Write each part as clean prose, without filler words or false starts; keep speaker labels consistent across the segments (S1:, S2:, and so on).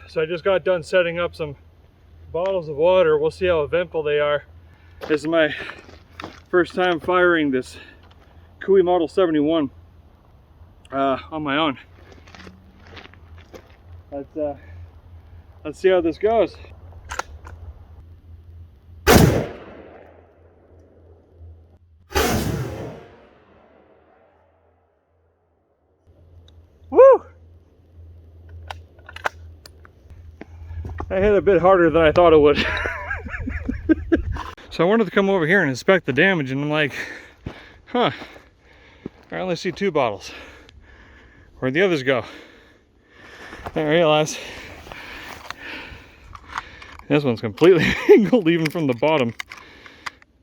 S1: So I just got done setting up some bottles of water. We'll see how eventful they are. This is my first time firing this Cooey Model 71 on my own. Let's see how this goes. Woo! I hit a bit harder than I thought it would. So I wanted to come over here and inspect the damage, and I'm like, huh, I only see 2 bottles. Where'd the others go? I realized this one's completely angled, even from the bottom.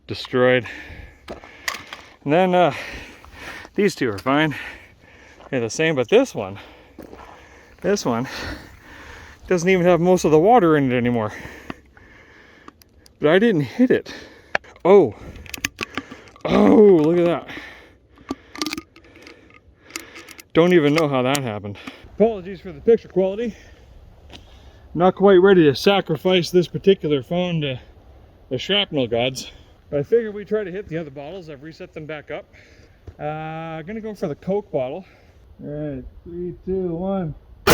S1: Destroyed. And then these 2 are fine. They're the same, but this one doesn't even have most of the water in it anymore. But I didn't hit it. Oh, look at that. Don't even know how that happened. Apologies for the picture quality. Not quite ready to sacrifice this particular phone to the shrapnel gods. But I figured we'd try to hit the other bottles. I've reset them back up. I'm gonna go for the Coke bottle. All right, 3, 2, 1. I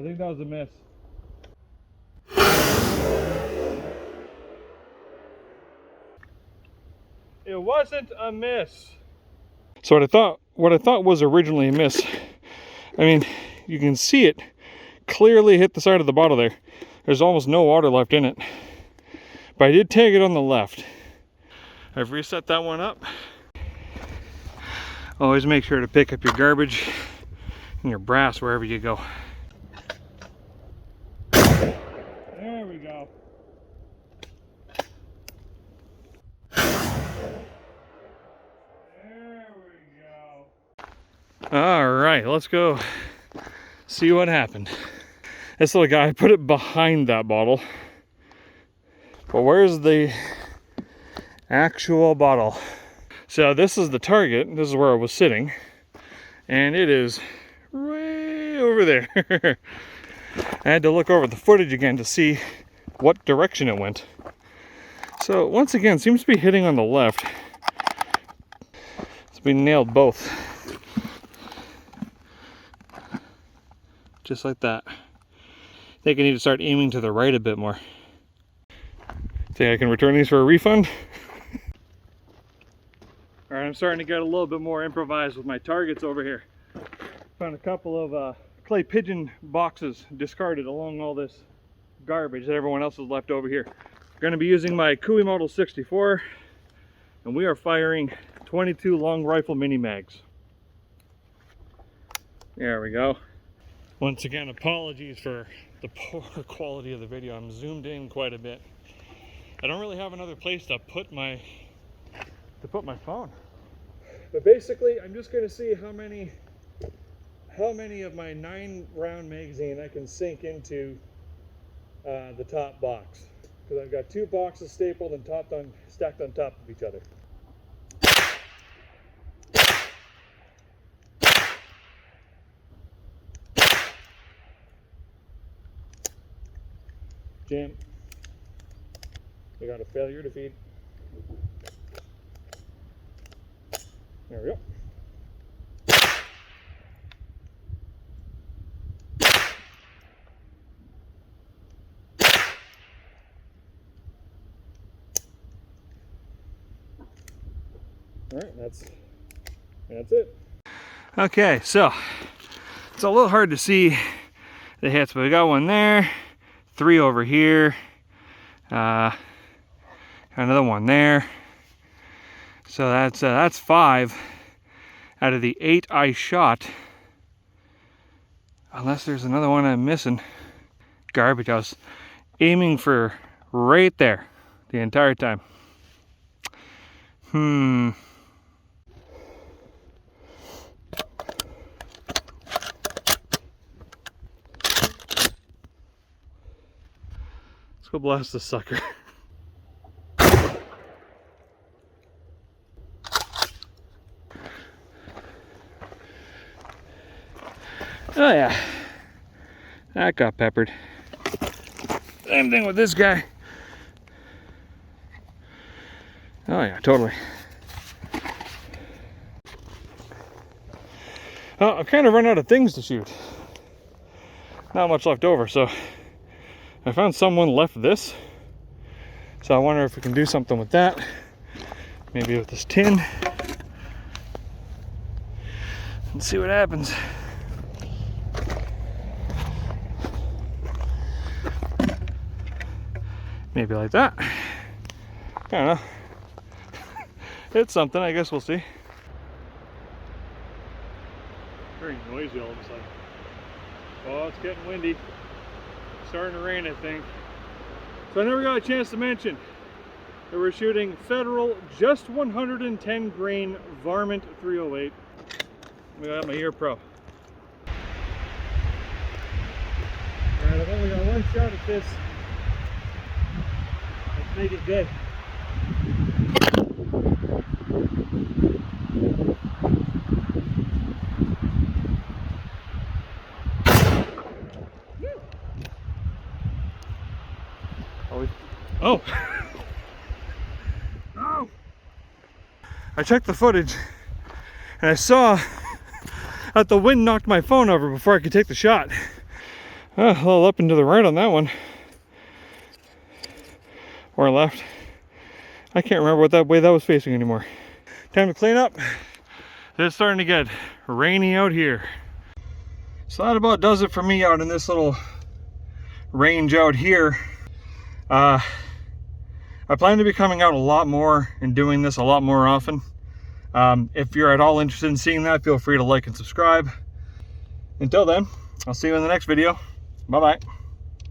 S1: think that was a miss. It wasn't a miss. So what I thought was originally a miss, I mean, you can see it clearly hit the side of the bottle there. There's almost no water left in it. But I did tag it on the left. I've reset that one up. Always make sure to pick up your garbage and your brass wherever you go. There we go. There we go. All right, let's go see what happened. This little guy, put it behind that bottle. But where's the actual bottle? So this is the target. This is where I was sitting. And it is way over there. I had to look over the footage again to see what direction it went. So once again, seems to be hitting on the left. So we nailed both. Just like that. I think I need to start aiming to the right a bit more. Think I can return these for a refund? Alright, I'm starting to get a little bit more improvised with my targets over here. Found a couple of clay pigeon boxes discarded along all this garbage that everyone else has left over here. I'm going to be using my Cooey Model 64, and we are firing 22 long rifle mini mags. There we go. Once again, apologies for the poor quality of the video. I'm zoomed in quite a bit. I don't really have another place to put my phone. But basically, I'm just going to see how many of my 9-round magazine I can sink into the top box, because I've got 2 boxes stapled and stacked on top of each other. Jam. We got a failure to feed. There we go. All right, that's it. Okay, so it's a little hard to see the hits, but we got one there, 3 over here, another one there. So that's 5 out of the 8 I shot. Unless there's another one I'm missing. Garbage. I was aiming for right there the entire time. Let's go blast this sucker. Oh yeah, That got peppered. Same thing with this guy. Oh yeah, totally. Well, I've kind of run out of things to shoot. Not much left over, so I found someone left this. So I wonder if we can do something with that. Maybe with this tin. And see what happens. Maybe like that. I don't know. It's something, I guess we'll see. Very noisy all of a sudden. Oh, it's getting windy. Starting to rain, I think. So I never got a chance to mention that we're shooting Federal just 110 grain Varmint 308. We got my Ear Pro. Alright, I've only got one shot at this. Let's make it good. Oh! Oh! I checked the footage and I saw that the wind knocked my phone over before I could take the shot. A little up and to the right on that one. Or left. I can't remember what that way that was facing anymore. Time to clean up. It's starting to get rainy out here. So that about does it for me out in this little range out here. I plan to be coming out a lot more and doing this a lot more often. If you're at all interested in seeing that, feel free to like and subscribe. Until then, I'll see you in the next video. Bye-bye.